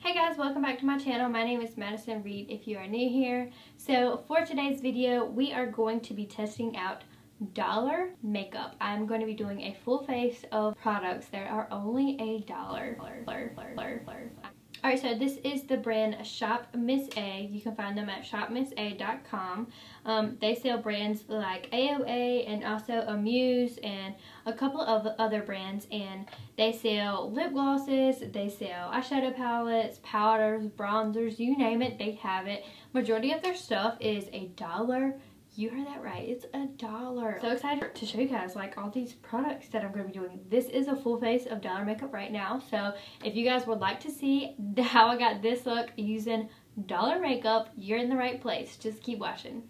Hey guys, welcome back to my channel. My name is Madison Reid if you are new here. So for today's video, we are going to be testing out dollar makeup. I'm going to be doing a full face of products that are only $1. Alright, so this is the brand ShopMissA. You can find them at ShopMissA.com. They sell brands like AOA and also Amuse and a couple of other brands, and they sell lip glosses, they sell eyeshadow palettes, powders, bronzers, you name it, they have it. Majority of their stuff is $1. You heard that right, it's $1. So excited to show you guys like all these products that I'm going to be doing. This is a full face of dollar makeup right now. So if you guys would like to see how I got this look using dollar makeup, you're in the right place. Just keep watching.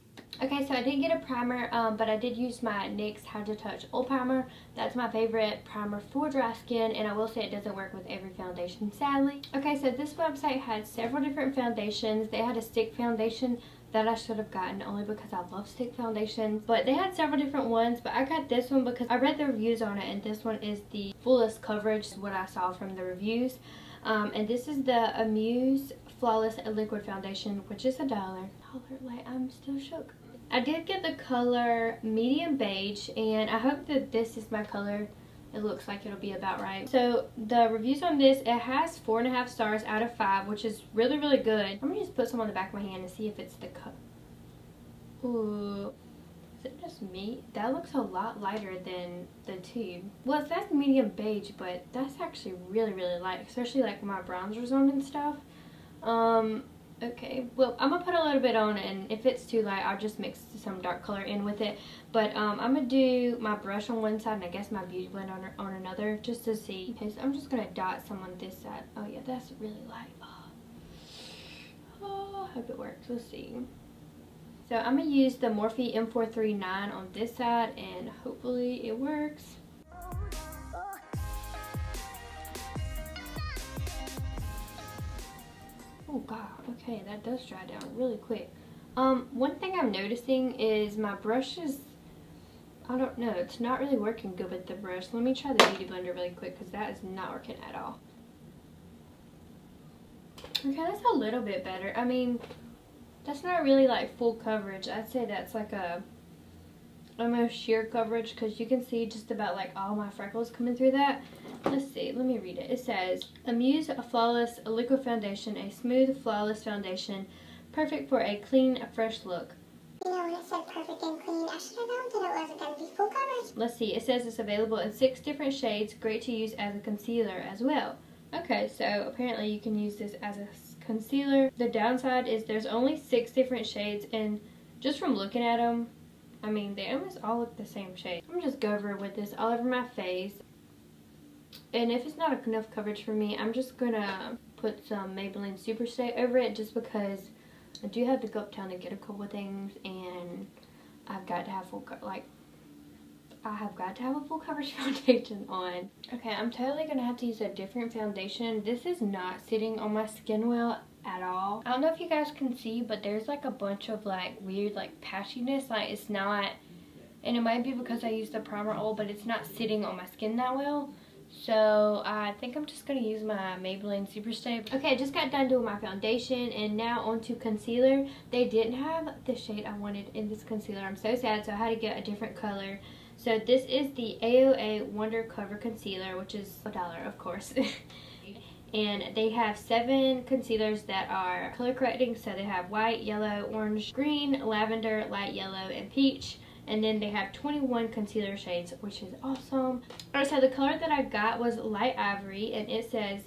Okay, so I didn't get a primer, but I did use my NYX Hard to Touch Old Primer. That's my favorite primer for dry skin, and I will say it doesn't work with every foundation, sadly. Okay, so this website had several different foundations. They had a stick foundation that I should have gotten only because I love stick foundations, but they had several different ones, but I got this one because I read the reviews on it, and this one is the fullest coverage, is what I saw from the reviews. And this is the Amuse Flawless Liquid Foundation, which is $1. Like, I'm still shook. I did get the color medium beige, and I hope that this is my color. It looks like it'll be about right. So the reviews on this, it has 4.5 stars out of 5, which is really, really good. I'm gonna just put some on the back of my hand and see if it's the color. Ooh, is it just me? That looks a lot lighter than the tube. Well, it says medium beige, but that's actually really, really light, especially like my bronzers on and stuff. Okay, well, I'm gonna put a little bit on, and if it's too light, I'll just mix some dark color in with it. But I'm gonna do my brush on one side and I guess my beauty blend on another, just to see. Okay, so I'm just gonna dot some on this side. Oh yeah, that's really light. Oh, I hope it works. We'll see. So I'm gonna use the Morphe M439 on this side, and hopefully it works. Oh god, okay, that does dry down really quick. One thing I'm noticing is my brush is, I don't know, it's not really working good with the brush. Let me try the beauty blender really quick, because that is not working at all. Okay, that's a little bit better. I mean, that's not really like full coverage. I'd say that's like a almost sheer coverage, because you can see just about like all my freckles coming through that. Let's see, let me read it. It says, Amuse Flawless Liquid Foundation, a smooth, flawless foundation, perfect for a clean, fresh look. You know, when it said perfect and clean, I should have known that it wasn't going to be full coverage. Let's see, it says it's available in 6 different shades, great to use as a concealer as well. Okay, so apparently you can use this as a concealer. The downside is there's only 6 different shades, and just from looking at them, I mean, they almost all look the same shade. I'm just go over with this all over my face. And if it's not enough coverage for me, I'm just gonna put some Maybelline Super Stay over it, just because I do have to go uptown to get a couple of things, and I've got to have I have got to have a full coverage foundation on. Okay, I'm totally gonna have to use a different foundation. This is not sitting on my skin well at all. I don't know if you guys can see, but there's like a bunch of like weird like patchiness. Like, it's not, and it might be because I used the primer oil, but it's not sitting on my skin that well. So I think I'm just going to use my Maybelline Super Stay. Okay, I just got done doing my foundation, and now onto concealer. They didn't have the shade I wanted in this concealer. I'm so sad, so I had to get a different color. So this is the AOA Wonder Cover Concealer, which is $1, of course. And they have 7 concealers that are color correcting. So they have white, yellow, orange, green, lavender, light yellow, and peach. And then they have 21 concealer shades, which is awesome. Alright, so the color that I got was light ivory, and it says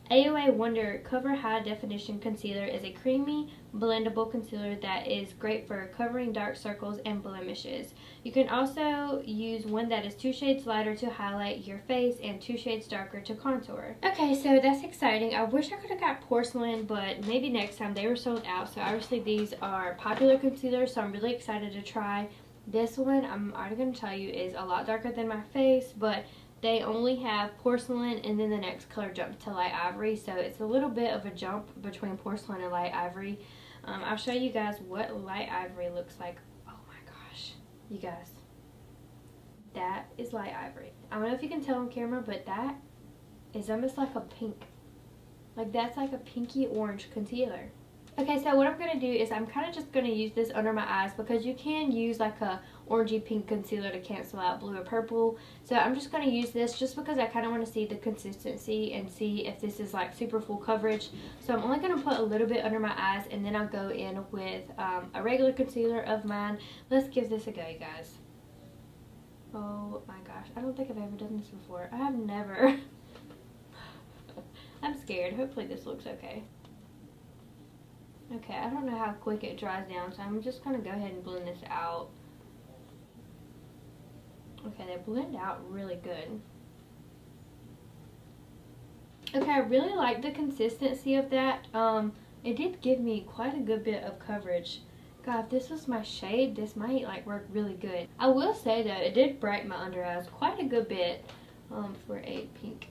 AOA Wonder Cover High Definition Concealer is a creamy, blendable concealer that is great for covering dark circles and blemishes. You can also use one that is 2 shades lighter to highlight your face and 2 shades darker to contour. Okay, so that's exciting. I wish I could have got porcelain, but maybe next time. They were sold out, so obviously these are popular concealers, so I'm really excited to try. This one, I'm already going to tell you, is a lot darker than my face, but they only have porcelain, and then the next color jumps to light ivory, so it's a little bit of a jump between porcelain and light ivory. I'll show you guys what light ivory looks like. Oh my gosh, you guys, that is light ivory. I don't know if you can tell on camera, but that is almost like a pink. Like that's like a pinky orange concealer. Okay, so what I'm going to do is I'm kind of just going to use this under my eyes because you can use like a orangey pink concealer to cancel out blue or purple. So I'm just going to use this just because I kind of want to see the consistency and see if this is like super full coverage. So I'm only going to put a little bit under my eyes and then I'll go in with a regular concealer of mine. Let's give this a go, you guys. Oh my gosh, I don't think I've ever done this before. I have never. I'm scared. Hopefully this looks okay. Okay, I don't know how quick it dries down, so I'm just going to go ahead and blend this out. Okay, they blend out really good. Okay, I really like the consistency of that. It did give me quite a good bit of coverage. God, if this was my shade, this might like work really good. I will say though, it did brighten my under eyes quite a good bit for a pink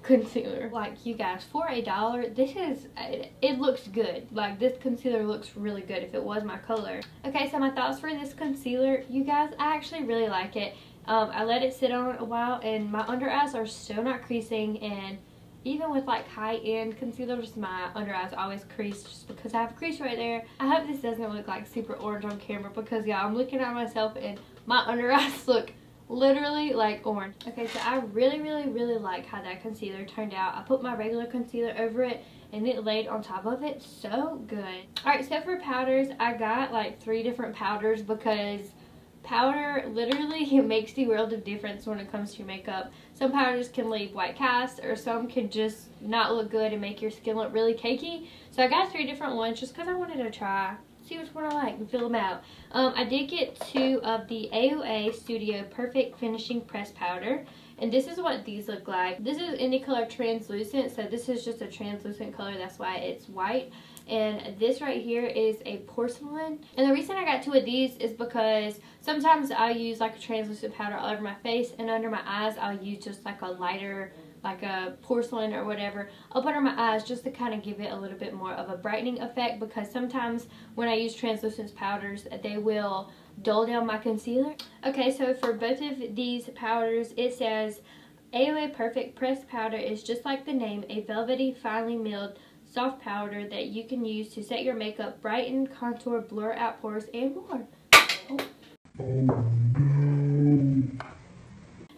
concealer. Like, you guys, for $1, this is, it looks good. Like, this concealer looks really good if it was my color. Okay, so my thoughts for this concealer, you guys, I actually really like it. I let it sit on a while and my under eyes are still not creasing, and even with like high-end concealers, my under eyes always crease just because I have a crease right there. I hope this doesn't look like super orange on camera because, yeah, I'm looking at myself and my under eyes look literally like orange. Okay, so I really like how that concealer turned out. I put my regular concealer over it and it laid on top of it so good. Alright, so for powders, I got like 3 different powders because powder literally makes the world of difference when it comes to your makeup. Some powders can leave white cast or some can just not look good and make your skin look really cakey. So I got 3 different ones just because I wanted to try, see which one I like and fill them out. I did get 2 of the AOA Studio Perfect Finishing Press Powder, and this is what these look like. This is in the color Translucent, so this is just a translucent color, that's why it's white. And this right here is a porcelain. And the reason I got 2 of these is because sometimes I use like a translucent powder all over my face, and under my eyes I'll use just like a lighter, like a porcelain or whatever up under my eyes just to kind of give it a little bit more of a brightening effect, because sometimes when I use translucent powders they will dull down my concealer. Okay, so for both of these powders it says AOA Perfect Pressed Powder is just like the name, a velvety, finely milled soft powder that you can use to set your makeup, brighten, contour, blur out pores, and more.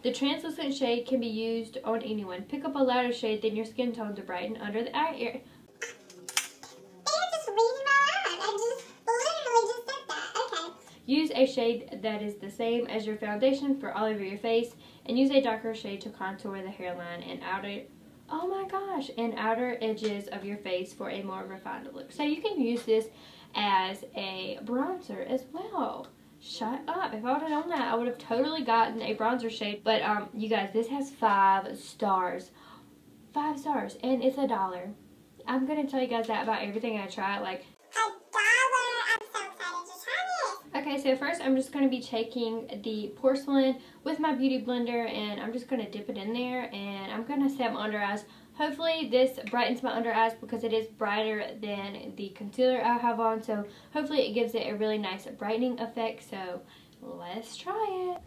The translucent shade can be used on anyone. Pick up a lighter shade than your skin tone to brighten under the eye area. Use a shade that is the same as your foundation for all over your face, and use a darker shade to contour the hairline and outer, oh my gosh, and outer edges of your face for a more refined look. So you can use this as a bronzer as well. Shut up. If I would have known that, I would have totally gotten a bronzer shade. But you guys, this has 5 stars. 5 stars, and it's $1. I'm gonna tell you guys that about everything I try. Like, $1. I'm so excited to try this. okay, so first I'm just going to be taking the porcelain with my beauty blender, and I'm just going to dip it in there, and I'm going to set my under eyes. Hopefully this brightens my under eyes because it is brighter than the concealer I have on, so hopefully it gives it a really nice brightening effect. So let's try it.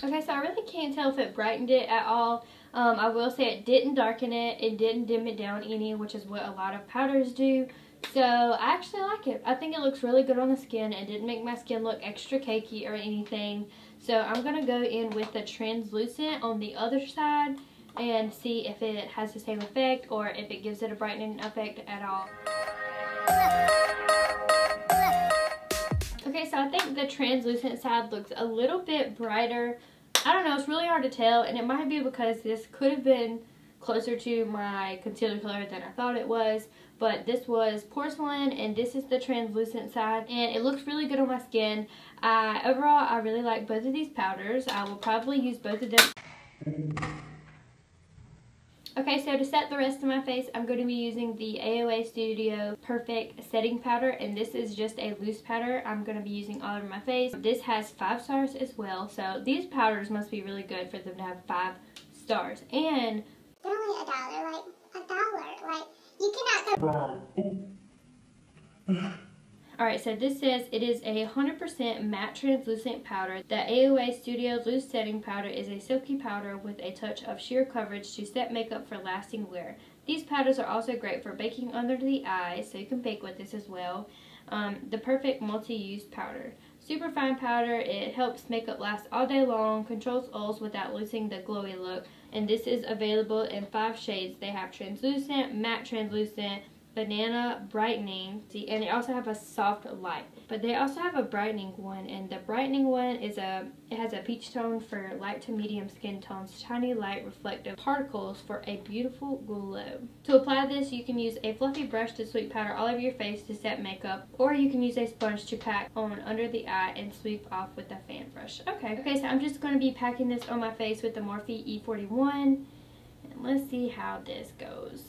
Okay, so I really can't tell if it brightened it at all. I will say it didn't darken it, it didn't dim it down any, which is what a lot of powders do. So I actually like it. I think it looks really good on the skin. It didn't make my skin look extra cakey or anything. So I'm going to go in with the translucent on the other side and see if it has the same effect or if it gives it a brightening effect at all. Okay, so I think the translucent side looks a little bit brighter. I don't know, it's really hard to tell, and it might be because this could have been closer to my concealer color than I thought it was, but this was porcelain and this is the translucent side, and it looks really good on my skin. Overall, I really like both of these powders. I will probably use both of them. Okay, so to set the rest of my face, I'm going to be using the AOA Studio Perfect Setting Powder, and this is just a loose powder I'm going to be using all over my face. This has 5 stars as well, so these powders must be really good for them to have 5 stars. And they're only $1, like $1. Like, you cannot go. Alright, so this says it is a 100% matte translucent powder. The AOA Studio Loose Setting Powder is a silky powder with a touch of sheer coverage to set makeup for lasting wear. These powders are also great for baking under the eyes, so you can bake with this as well. The perfect multi-use powder. Super fine powder, it helps makeup last all day long, controls oils without losing the glowy look, and this is available in 5 shades. They have translucent, matte translucent, banana, brightening, see, and they also have a soft light. But they also have a brightening one, and the brightening one is it has a peach tone for light to medium skin tones, shiny light reflective particles for a beautiful glow. To apply this, you can use a fluffy brush to sweep powder all over your face to set makeup, or you can use a sponge to pack on under the eye and sweep off with a fan brush. Okay, so I'm just going to be packing this on my face with the Morphe E41, and let's see how this goes.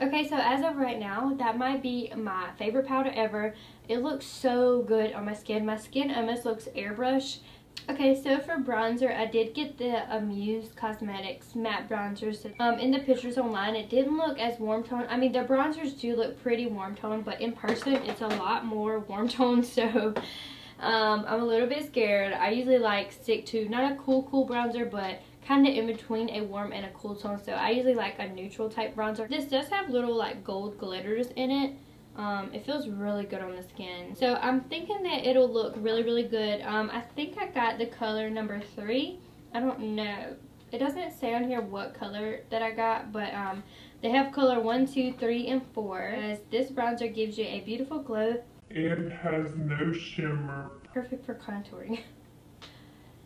Okay, so as of right now, that might be my favorite powder ever. It looks so good on my skin. My skin almost looks airbrush. Okay, so for bronzer, I did get the Amuse Cosmetics matte bronzers. In the pictures online, it didn't look as warm tone. I mean, the bronzers do look pretty warm tone, but in person, it's a lot more warm tone, so I'm a little bit scared. I usually like stick to not a cool bronzer, but kind of in between a warm and a cool tone, so I usually like a neutral type bronzer. This does have little like gold glitters in it. It feels really good on the skin, so I'm thinking that it'll look really good. I think I got the color number 3. I don't know, it doesn't say on here what color that I got, but they have color 1, 2, 3, and 4. As this bronzer gives you a beautiful glow and has no shimmer. Perfect for contouring.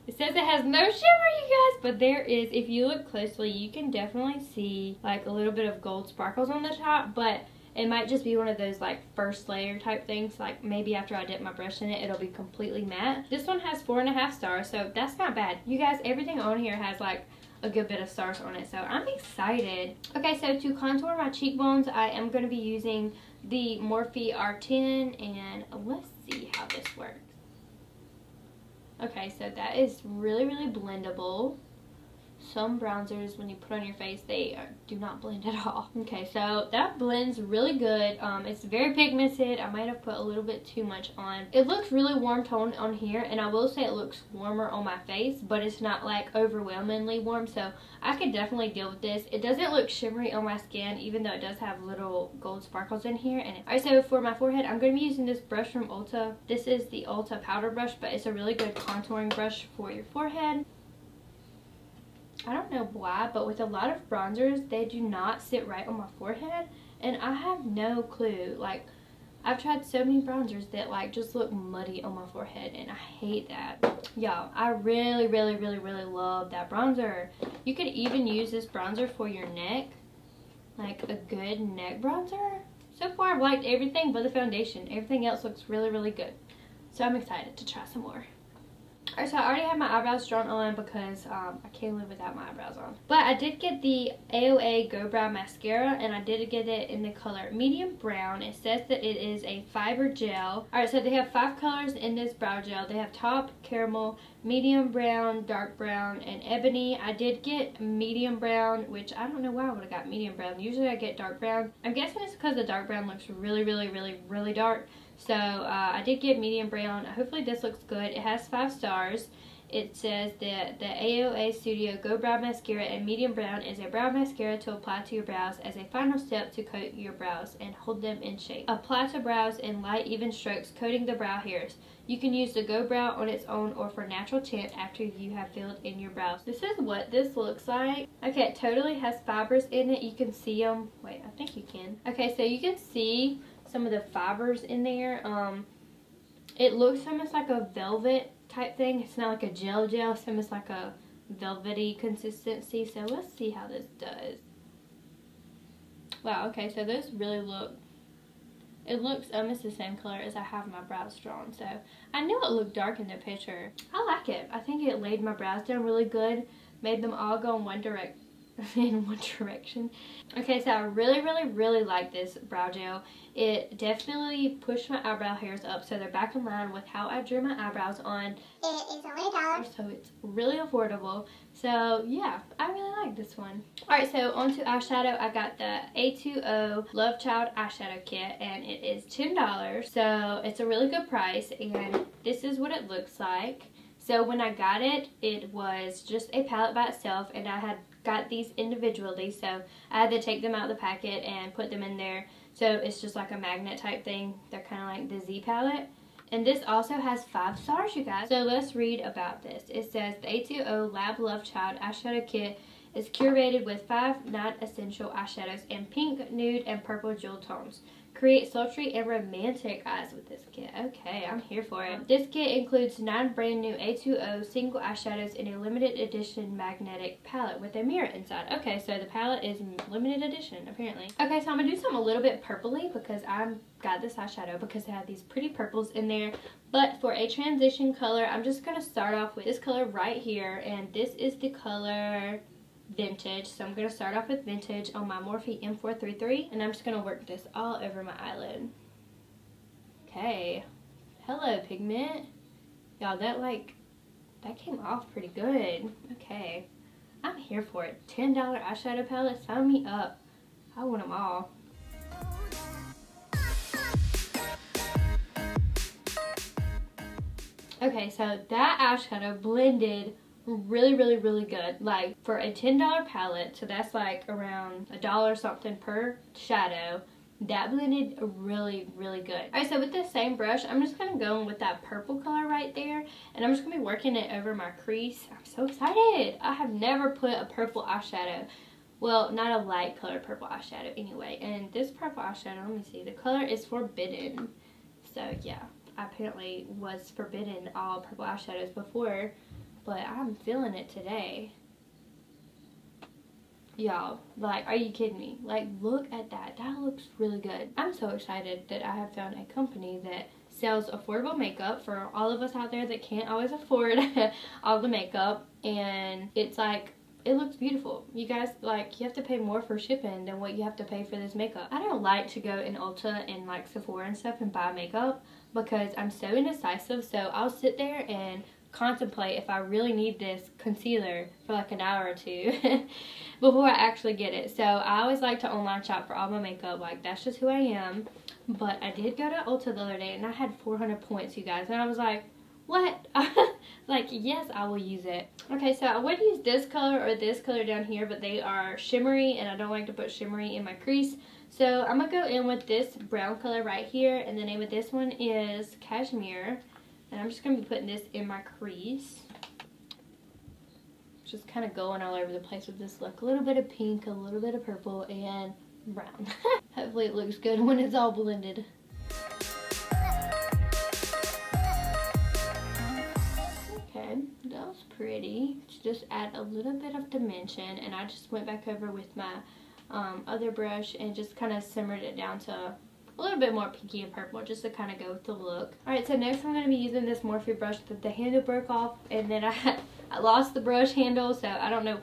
It says it has no shimmer, you guys, but there is, if you look closely, you can definitely see like a little bit of gold sparkles on the top, but it might just be one of those like first layer type things, like maybe after I dip my brush in it, it'll be completely matte. This one has 4.5 stars, so that's not bad. You guys, everything on here has like a good bit of stars on it, so I'm excited. Okay, so to contour my cheekbones, I am going to be using the Morphe R10, and let's see how this works. Okay, so that is really blendable. Some bronzers, when you put on your face, they do not blend at all. Okay, so that blends really good. It's very pigmented. I might have put a little bit too much on. It looks really warm toned on here, and I will say it looks warmer on my face, but it's not like overwhelmingly warm, so I could definitely deal with this. It doesn't look shimmery on my skin, even though it does have little gold sparkles in here. And alright, so for my forehead, I'm going to be using this brush from Ulta. This is the Ulta powder brush, but it's a really good contouring brush for your forehead. I don't know why, but with a lot of bronzers, they do not sit right on my forehead, and I have no clue. Like, I've tried so many bronzers that like just look muddy on my forehead, and I hate that. Y'all, I really love that bronzer. You could even use this bronzer for your neck, like a good neck bronzer. So far, I've liked everything but the foundation. Everything else looks really good. So I'm excited to try some more. Alright, so I already have my eyebrows drawn on because I can't live without my eyebrows on. But I did get the AOA Go Brow Mascara, and I did get it in the color medium brown. It says that it is a fiber gel. Alright, so they have 5 colors in this brow gel. They have taupe, caramel, medium brown, dark brown, and ebony. I did get medium brown, which I don't know why I would have got medium brown. Usually I get dark brown. I'm guessing it's because the dark brown looks really dark. So I did get medium brown. Hopefully this looks good. It has 5 stars. It says that the AOA Studio Go Brow Mascara in medium brown is a brow mascara to apply to your brows as a final step to coat your brows and hold them in shape. Apply to brows in light even strokes, coating the brow hairs. You can use the Go Brow on its own or for natural tint after you have filled in your brows. This is what this looks like. Okay, it totally has fibers in it. You can see them. Wait, I think you can. Okay, so you can see some of the fibers in there. It looks almost like a velvet type thing. It's not like a gel, it's almost like a velvety consistency. So let's see how this does. Wow, okay, so this really it looks almost the same color as I have my brows drawn. So I knew it looked dark in the picture. I like it. I think it laid my brows down really good, made them all go in one direction. in one direction. Okay, so I really like this brow gel. It definitely pushed my eyebrow hairs up so they're back in line with how I drew my eyebrows on. It is only $1. So it's really affordable. So yeah, I really like this one. Alright, so on to eyeshadow. I got the A20 Love Child eyeshadow kit and it is $10. So it's a really good price and this is what it looks like. So when I got it, it was just a palette by itself and I had got these individually, so I had to take them out of the packet and put them in there. So it's just like a magnet type thing. They're kind of like the Z palette. And this also has 5 stars, you guys. So let's read about this. It says the A20 Lab Love Child eyeshadow kit is curated with 5 non-essential eyeshadows in pink, nude, and purple jewel tones. Create sultry and romantic eyes with this kit. Okay, I'm here for it. This kit includes 9 brand new A20 single eyeshadows in a limited edition magnetic palette with a mirror inside. Okay, so the palette is limited edition, apparently. Okay, so I'm gonna do something a little bit purpley because I got this eyeshadow because it had these pretty purples in there. But for a transition color, I'm just gonna start off with this color right here, and this is the color Vintage. So I'm going to start off with Vintage on my Morphe M433 and I'm just going to work this all over my eyelid. Okay. Hello, pigment. Y'all, that came off pretty good. Okay. I'm here for it. $10 eyeshadow palette. Sign me up. I want them all. Okay, so that eyeshadow blended really good. Like for a $10 palette, so that's like around $1 something per shadow, that blended really good. Alright, so with this same brush, I'm just gonna go in with that purple color right there and I'm just gonna be working it over my crease. I'm so excited. I have never put a purple eyeshadow, well, not a light color purple eyeshadow anyway. And this purple eyeshadow, let me see, the color is Forbidden. So yeah, I apparently was forbidden all purple eyeshadows before, but I'm feeling it today. Y'all, like, are you kidding me? Like, look at that. That looks really good. I'm so excited that I have found a company that sells affordable makeup for all of us out there that can't always afford all the makeup. And it's like, it looks beautiful. You guys, like, you have to pay more for shipping than what you have to pay for this makeup. I don't like to go in Ulta and like Sephora and stuff and buy makeup because I'm so indecisive. So I'll sit there and contemplate if I really need this concealer for like an hour or two before I actually get it. So I always like to online shop for all my makeup. Like, that's just who I am. But I did go to Ulta the other day and I had 400 points, you guys, and I was like, what? Like, yes, I will use it. Okay, so I would use this color or this color down here, but they are shimmery and I don't like to put shimmery in my crease. So I'm gonna go in with this brown color right here, and the name of this one is Cashmere. And I'm just going to be putting this in my crease. Just kind of going all over the place with this look. A little bit of pink, a little bit of purple, and brown. Hopefully it looks good when it's all blended. Okay, that was pretty. Just add a little bit of dimension. And I just went back over with my other brush and just kind of simmered it down to a little bit more pinky and purple just to kind of go with the look. Alright, so next I'm going to be using this Morphe brush that the handle broke off, and then I lost the brush handle, so I don't know.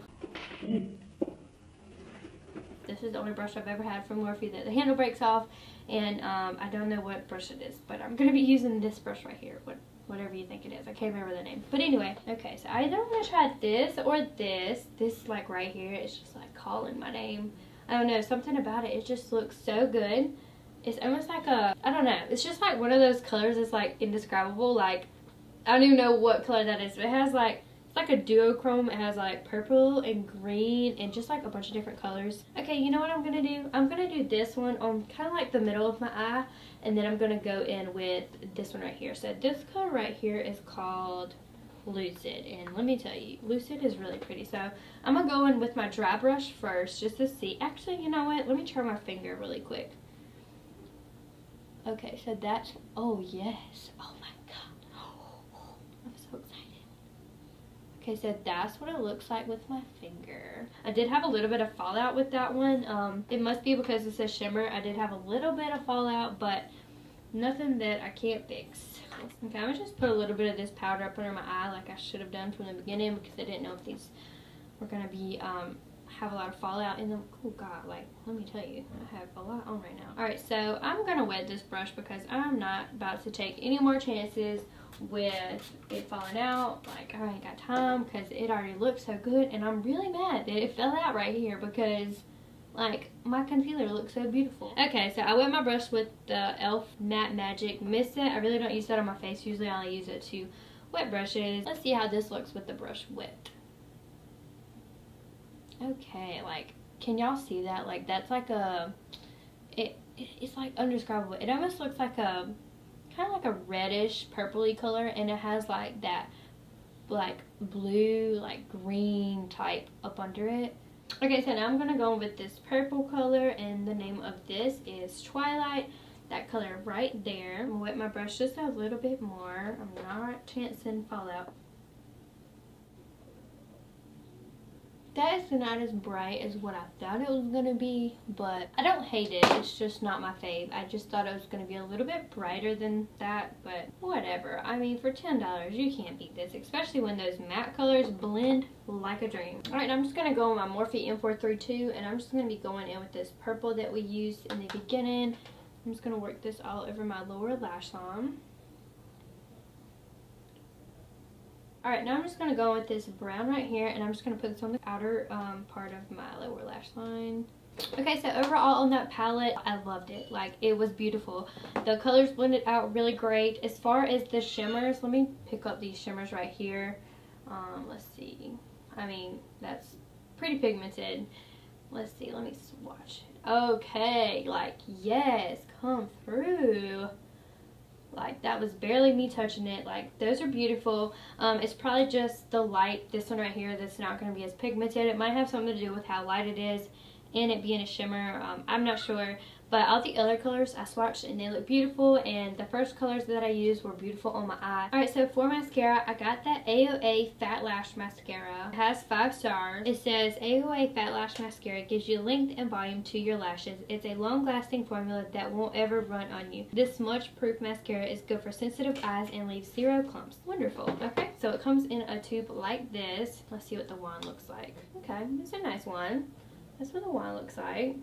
This is the only brush I've ever had from Morphe that the handle breaks off, and I don't know what brush it is, but I'm going to be using this brush right here, whatever you think it is. I can't remember the name. But anyway, okay, so I don't want to try this or this. This, like, right here, it's just like calling my name. I don't know, something about it, it just looks so good. It's almost like a, I don't know, it's just like one of those colors that's like indescribable. Like, I don't even know what color that is, but it has like, it's like a duochrome. It has like purple and green and just like a bunch of different colors. Okay, you know what I'm gonna do? I'm gonna do this one on kind of like the middle of my eye, and then I'm gonna go in with this one right here. So this color right here is called Lucid, and let me tell you, Lucid is really pretty. So I'm gonna go in with my dry brush first just to see. Actually, you know what? Let me try my finger really quick. Okay, so that's, oh yes, oh my god, oh, I'm so excited. Okay, so that's what it looks like with my finger. I did have a little bit of fallout with that one. It must be because it's a shimmer. I did have a little bit of fallout, but nothing that I can't fix. Okay, I'm gonna just put a little bit of this powder up under my eye like I should have done from the beginning because I didn't know if these were gonna be have a lot of fallout in them. Oh god, like, let me tell you, I have a lot on right now. Alright, so I'm gonna wet this brush because I'm not about to take any more chances with it falling out. Like, I ain't got time because it already looks so good, and I'm really mad that it fell out right here because, like, my concealer looks so beautiful. Okay, so I wet my brush with the Elle Matte Magic Mist. I really don't use that on my face. Usually I only use it to wet brushes. Let's see how this looks with the brush wet. Okay, like, can y'all see that? Like, that's like a, it's like undescribable. It almost looks like a, kind of like a reddish purpley color, and it has like that like blue, like green type up under it. Okay, so now I'm gonna go with this purple color, and the name of this is Twilight. That color right there. I'm gonna wet my brush just a little bit more. I'm not chancing fallout. That is not as bright as what I thought it was gonna be, but I don't hate it. It's just not my fave. I just thought it was gonna be a little bit brighter than that, but whatever. I mean, for $10, you can't beat this, especially when those matte colors blend like a dream. All right, now I'm just gonna go on my Morphe M432, and I'm just gonna be going in with this purple that we used in the beginning. I'm just gonna work this all over my lower lash line. Alright, now I'm just going to go with this brown right here, and I'm just going to put this on the outer part of my lower lash line. Okay, so overall on that palette, I loved it. Like, it was beautiful. The colors blended out really great. As far as the shimmers, let me pick up these shimmers right here. Let's see. I mean, that's pretty pigmented. Let's see, let me swatch it. Okay, like, yes, come through. Like, that was barely me touching it. Like, those are beautiful. It's probably just the light, this one right here, that's not going to be as pigmented. It might have something to do with how light it is and it being a shimmer. I'm not sure. But all the other colors I swatched and they look beautiful, and the first colors that I used were beautiful on my eye. Alright, so for mascara, I got that AOA Fat Lash Mascara. It has 5 stars. It says AOA Fat Lash Mascara gives you length and volume to your lashes. It's a long-lasting formula that won't ever run on you. This smudge-proof mascara is good for sensitive eyes and leaves 0 clumps. Wonderful. Okay, so it comes in a tube like this. Let's see what the wand looks like. Okay, it's a nice one. That's what the wand looks like.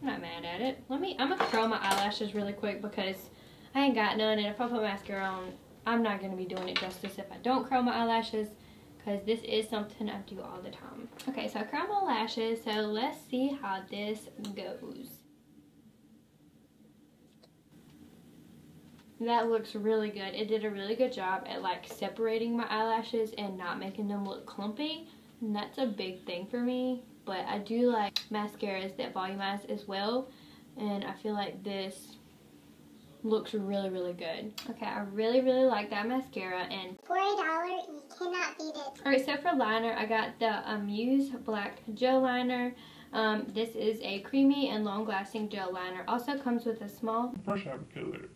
I'm not mad at it. I'm gonna curl my eyelashes really quick because I ain't got none, and if I put mascara on, I'm not gonna be doing it justice if I don't curl my eyelashes, because this is something I do all the time. Okay, so I curl my lashes, so let's see how this goes. That looks really good. It did a really good job at like separating my eyelashes and not making them look clumpy, and that's a big thing for me. But I do like mascaras that volumize as well, and I feel like this looks really, really good. Okay, I really, really like that mascara, and for $1, you cannot beat it. Alright, so for liner, I got the Amuse Black Gel Liner. This is a creamy and long-lasting gel liner. Also comes with a small brush applicator.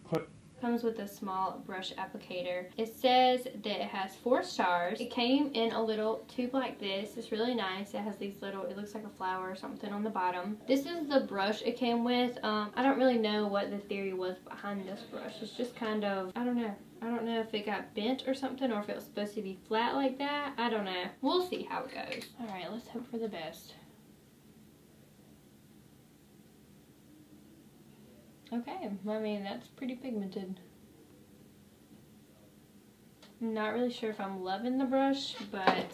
small brush applicator. It says that it has 4 stars. It came in a little tube like this. It's really nice. It has these little, it looks like a flower or something on the bottom. This is the brush it came with. I don't really know what the theory was behind this brush. It's just kind of, I don't know. I don't know if it got bent or something, or if it was supposed to be flat like that. I don't know. We'll see how it goes. Alright, let's hope for the best. Okay, I mean, that's pretty pigmented. I'm not really sure if I'm loving the brush, but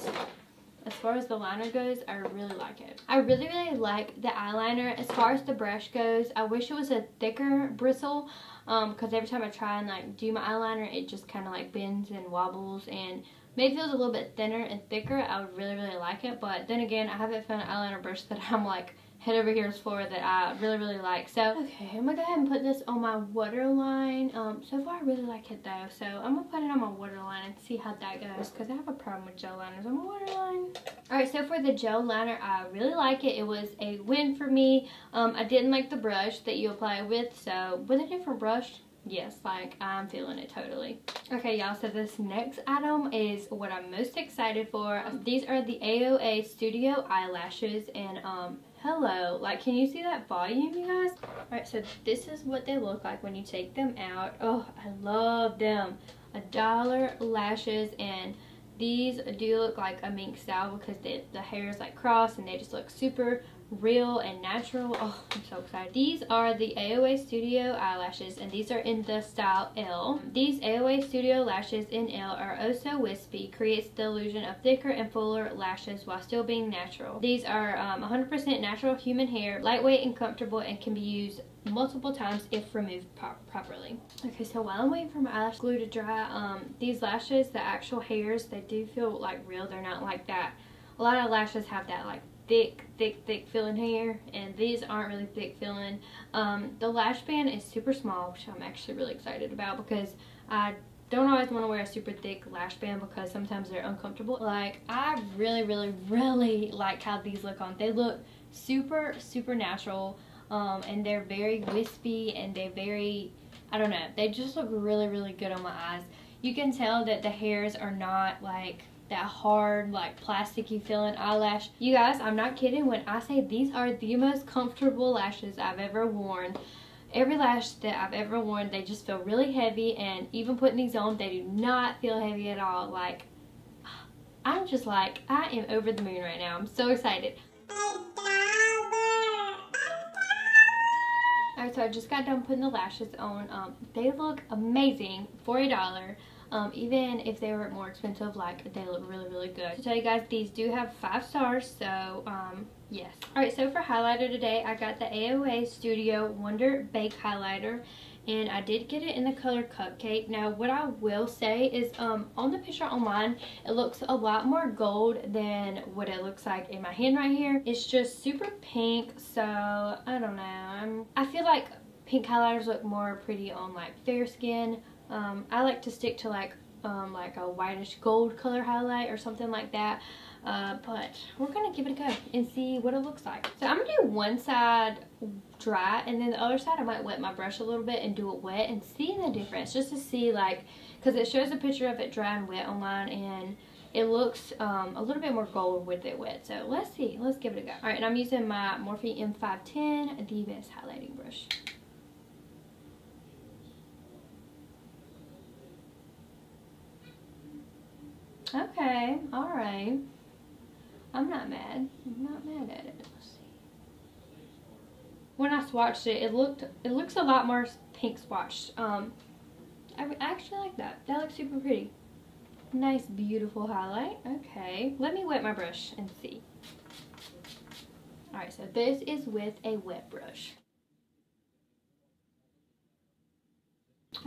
as far as the liner goes, I really like it. I really, really like the eyeliner. As far as the brush goes, I wish it was a thicker bristle, because every time I try and like do my eyeliner, it just kind of like bends and wobbles, and maybe if it was a little bit thinner and thicker, I would really, really like it. But then again, I haven't found an eyeliner brush that I'm like head over heels for that I really, really like. So, okay, I'm gonna go ahead and put this on my waterline. So far I really like it though. So I'm gonna put it on my waterline and see how that goes, because I have a problem with gel liners on my waterline. Alright, so for the gel liner, I really like it. It was a win for me. I didn't like the brush that you apply with, so with a different brush, yes, like I'm feeling it totally. Okay, y'all, so this next item is what I'm most excited for. These are the AOA Studio eyelashes, and hello, like, can you see that volume, you guys? Alright, so this is what they look like when you take them out. Oh, I love them. $1 lashes, and These do look like a mink style because the hair is like crossed and they just look super real and natural. Oh, I'm so excited. These are the AOA Studio eyelashes, and these are in the style Elle. These AOA Studio lashes in Elle are oh so wispy, creates the illusion of thicker and fuller lashes while still being natural. These are 100% natural human hair, lightweight and comfortable, and can be used multiple times if removed properly. Okay, so while I'm waiting for my eyelash glue to dry, these lashes, the actual hairs, they do feel like real. They're not like that. A lot of lashes have that like thick feeling hair, and these aren't really thick feeling. The lash band is super small, which I'm actually really excited about because I don't always want to wear a super thick lash band because sometimes they're uncomfortable. Like, I really like how these look on. They look super natural, and they're very wispy, and they're very, I don't know, they just look really good on my eyes. You can tell that the hairs are not like that hard, like plasticky feeling eyelash. You guys, I'm not kidding when I say these are the most comfortable lashes I've ever worn. Every lash that I've ever worn, they just feel really heavy, and even putting these on, they do not feel heavy at all. Like, I'm just like, I am over the moon right now. I'm so excited. Alright, so I just got done putting the lashes on. They look amazing for $1. Even if they were more expensive, like, they look really good. To tell you guys, these do have 5 stars, so yes. Alright, so for highlighter today, I got the AOA Studio Wonder Bake Highlighter, and I did get it in the color Cupcake. Now, what I will say is, on the picture online, it looks a lot more gold than what it looks like in my hand right here. It's just super pink, so I don't know. I feel like pink highlighters look more pretty on like fair skin. I like to stick to like a whitish gold color highlight or something like that. But we're gonna give it a go and see what it looks like. So I'm gonna do one side dry, and then the other side I might wet my brush a little bit and do it wet and see the difference, just to see, like, because it shows a picture of it dry and wet online, and it looks a little bit more gold with it wet. So let's see, let's give it a go. All right, and I'm using my Morphe M510, the best highlighting brush. Okay, alright. I'm not mad. I'm not mad at it. Let's see. When I swatched it, it looks a lot more pink swatched. I actually like that. That looks super pretty. Nice, beautiful highlight. Okay, let me wet my brush and see. Alright, so this is with a wet brush.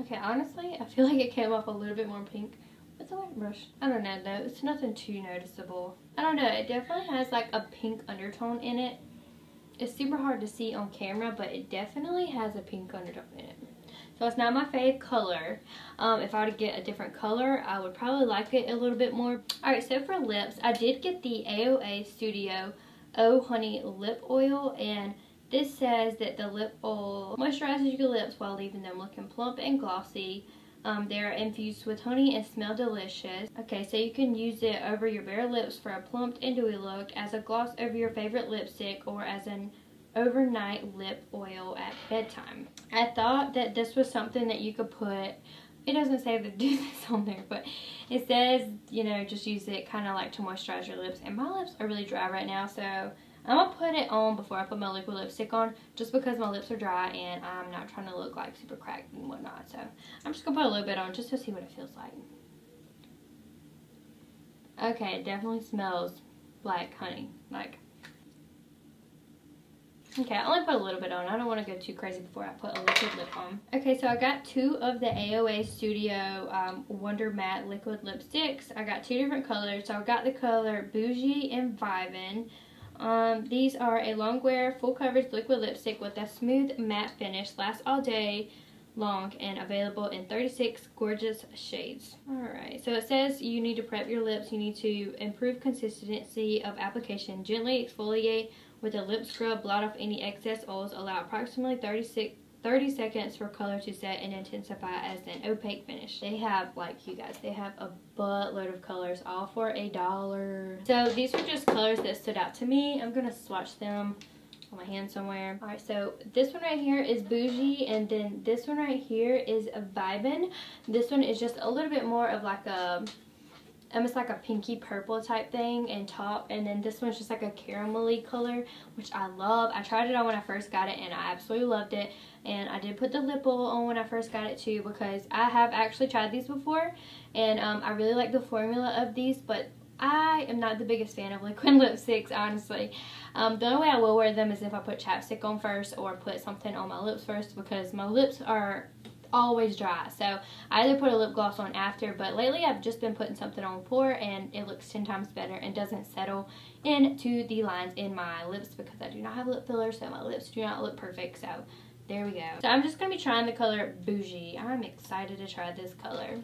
Okay, honestly, I feel like it came off a little bit more pink with a wet brush. I don't know though, it's nothing too noticeable. I don't know, it definitely has like a pink undertone in it. It's super hard to see on camera, but it definitely has a pink undertone in it. So it's not my fave color. If I were to get a different color, I would probably like it a little bit more. Alright, so for lips, I did get the AOA Studio Oh Honey Lip Oil, and this says that the lip oil moisturizes your lips while leaving them looking plump and glossy. They are infused with honey and smell delicious. Okay, so you can use it over your bare lips for a plump and dewy look, as a gloss over your favorite lipstick, or as an overnight lip oil at bedtime. I thought that this was something that you could put, it doesn't say to do this on there, but it says, you know, just use it kind of like to moisturize your lips. And my lips are really dry right now, so I'm going to put it on before I put my liquid lipstick on, just because my lips are dry and I'm not trying to look like super cracked and whatnot. So I'm just going to put a little bit on just to see what it feels like. Okay, it definitely smells like honey. Like, okay, I only put a little bit on. I don't want to go too crazy before I put a liquid lip on. Okay, so I got 2 of the AOA Studio Wonder Matte Liquid Lipsticks. I got 2 different colors. So I got the color Boujee and Vibin. These are a long wear, full coverage liquid lipstick with a smooth matte finish, lasts all day long, and available in 36 gorgeous shades. Alright, so it says you need to prep your lips, you need to improve consistency of application, gently exfoliate with a lip scrub, blot off any excess oils, allow approximately 30 seconds for color to set and intensify as an opaque finish. They have, like, you guys, they have a buttload of colors, all for $1. So these are just colors that stood out to me. I'm gonna swatch them on my hand somewhere. Alright, so this one right here is Boujee, and then this one right here is a Vibin. This one is just a little bit more of like a almost like a pinky purple type thing and top, and then this one's just like a caramelly color, which I love. I tried it on when I first got it and I absolutely loved it, and I did put the lip oil on when I first got it too, because I have actually tried these before, and I really like the formula of these, but I am not the biggest fan of liquid lipsticks, honestly. The only way I will wear them is if I put chapstick on first or put something on my lips first, because my lips are always dry. So I either put a lip gloss on after, but lately I've just been putting something on before, and it looks 10 times better and doesn't settle into the lines in my lips, because I do not have lip filler, so my lips do not look perfect. So there we go. So I'm just going to be trying the color Boujee. I'm excited to try this color.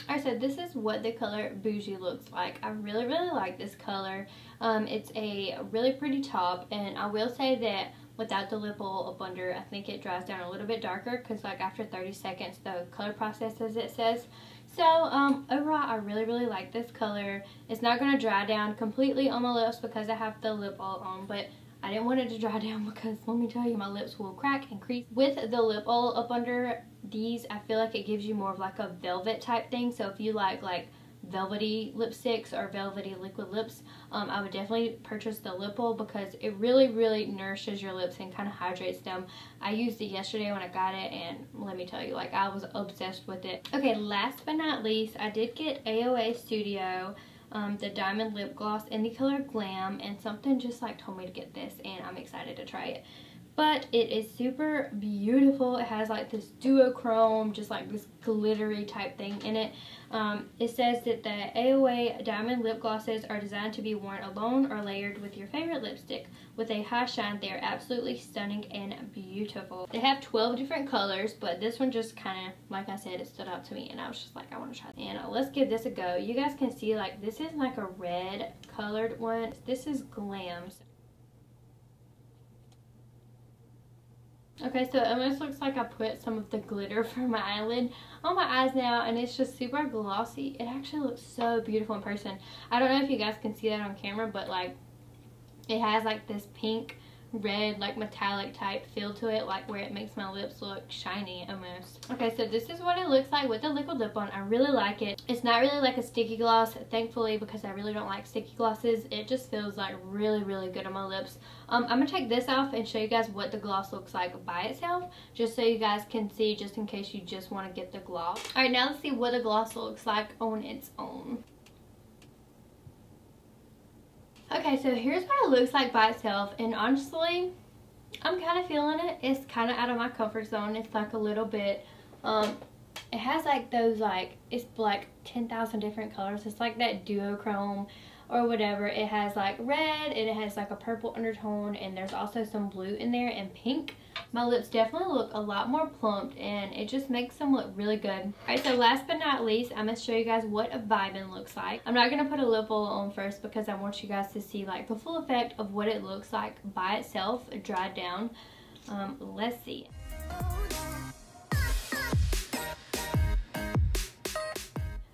Alright, so this is what the color Boujee looks like. I really like this color. It's a really pretty top, and I will say that without the lip oil up under, I think it dries down a little bit darker, because like after 30 seconds the color process, as it says. So overall I really like this color. It's not going to dry down completely on my lips because I have the lip oil on, but I didn't want it to dry down because let me tell you, my lips will crack and crease. With the lip oil up under these, I feel like it gives you more of like a velvet type thing. So if you like velvety lipsticks or velvety liquid lips, I would definitely purchase the lip oil, because it really nourishes your lips and kind of hydrates them. I used it yesterday when I got it, and let me tell you, like, I was obsessed with it. Okay, last but not least, I did get AOA Studio the diamond lip gloss in the color Glam, and something just like told me to get this, and I'm excited to try it. But it is super beautiful. It has like this duochrome, just like this glittery type thing in it. It says that the AOA diamond lip glosses are designed to be worn alone or layered with your favorite lipstick. With a high shine, they are absolutely stunning and beautiful. They have 12 different colors, but this one just kind of, like I said, it stood out to me, and I was just like, I want to try it. And let's give this a go. You guys can see, like, this is like a red colored one. This is Glam's. Okay, so it almost looks like I put some of the glitter from my eyelid on my eyes now, and it's just super glossy. It actually looks so beautiful in person. I don't know if you guys can see that on camera, but like it has like this pink, red, like metallic type feel to it, like where it makes my lips look shiny almost. Okay, so this is what it looks like with the liquid lip on. I really like it. It's not really like a sticky gloss, thankfully, because I really don't like sticky glosses. It just feels like really good on my lips. I'm gonna take this off and show you guys what the gloss looks like by itself, just so you guys can see, just in case you just want to get the gloss. Alright, now let's see what the gloss looks like on its own. Okay, so here's what it looks like by itself, and honestly, I'm kind of feeling it. It's kind of out of my comfort zone. It's like a little bit, it has like those, like, it's like 10,000 different colors. It's like that duochrome or whatever. It has like red, and it has like a purple undertone, and there's also some blue in there and pink. My lips definitely look a lot more plumped, and it just makes them look really good. Alright, so last but not least, I'm going to show you guys what a Vibin looks like. I'm not going to put a lip oil on first because I want you guys to see like the full effect of what it looks like by itself, dried down. Let's see.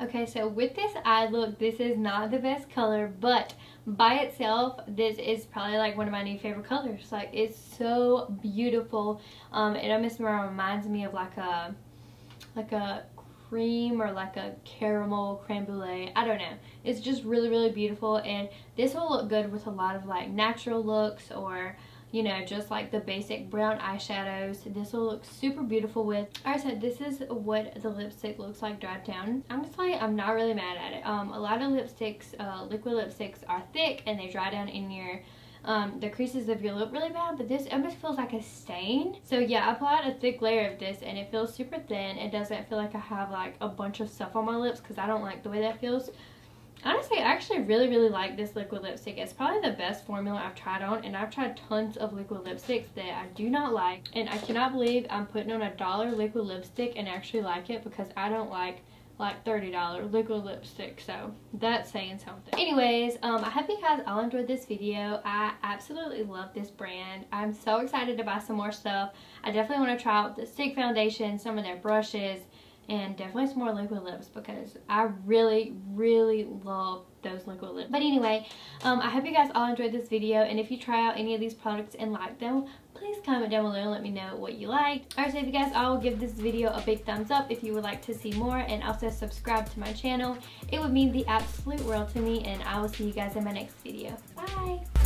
Okay, so with this eye look, this is not the best color, but by itself, this is probably like one of my new favorite colors. Like, it's so beautiful. It almost reminds me of like a cream or like a caramel creme brulee. I don't know. It's just really beautiful, and this will look good with a lot of like natural looks, or you know, just like the basic brown eyeshadows. This will look super beautiful with. Alright, so this is what the lipstick looks like dried down. Honestly, I'm not really mad at it. A lot of lipsticks, liquid lipsticks, are thick and they dry down in your the creases of your lip really bad, but this almost feels like a stain. So yeah, I applied a thick layer of this, and it feels super thin. It doesn't feel like I have like a bunch of stuff on my lips, because I don't like the way that feels. Honestly, I actually really like this liquid lipstick. It's probably the best formula I've tried on, and I've tried tons of liquid lipsticks that I do not like, and I cannot believe I'm putting on $1 liquid lipstick and actually like it, because I don't like $30 liquid lipstick, so that's saying something. Anyways, I hope you guys all enjoyed this video. I absolutely love this brand. I'm so excited to buy some more stuff. I definitely want to try out the stick foundation, some of their brushes, and definitely some more liquid lips, because I really love those liquid lips. But anyway, I hope you guys all enjoyed this video, and if you try out any of these products and like them, please comment down below and let me know what you liked. Alright, so if you guys all give this video a big thumbs up if you would like to see more, and also subscribe to my channel. It would mean the absolute world to me, and I will see you guys in my next video. Bye!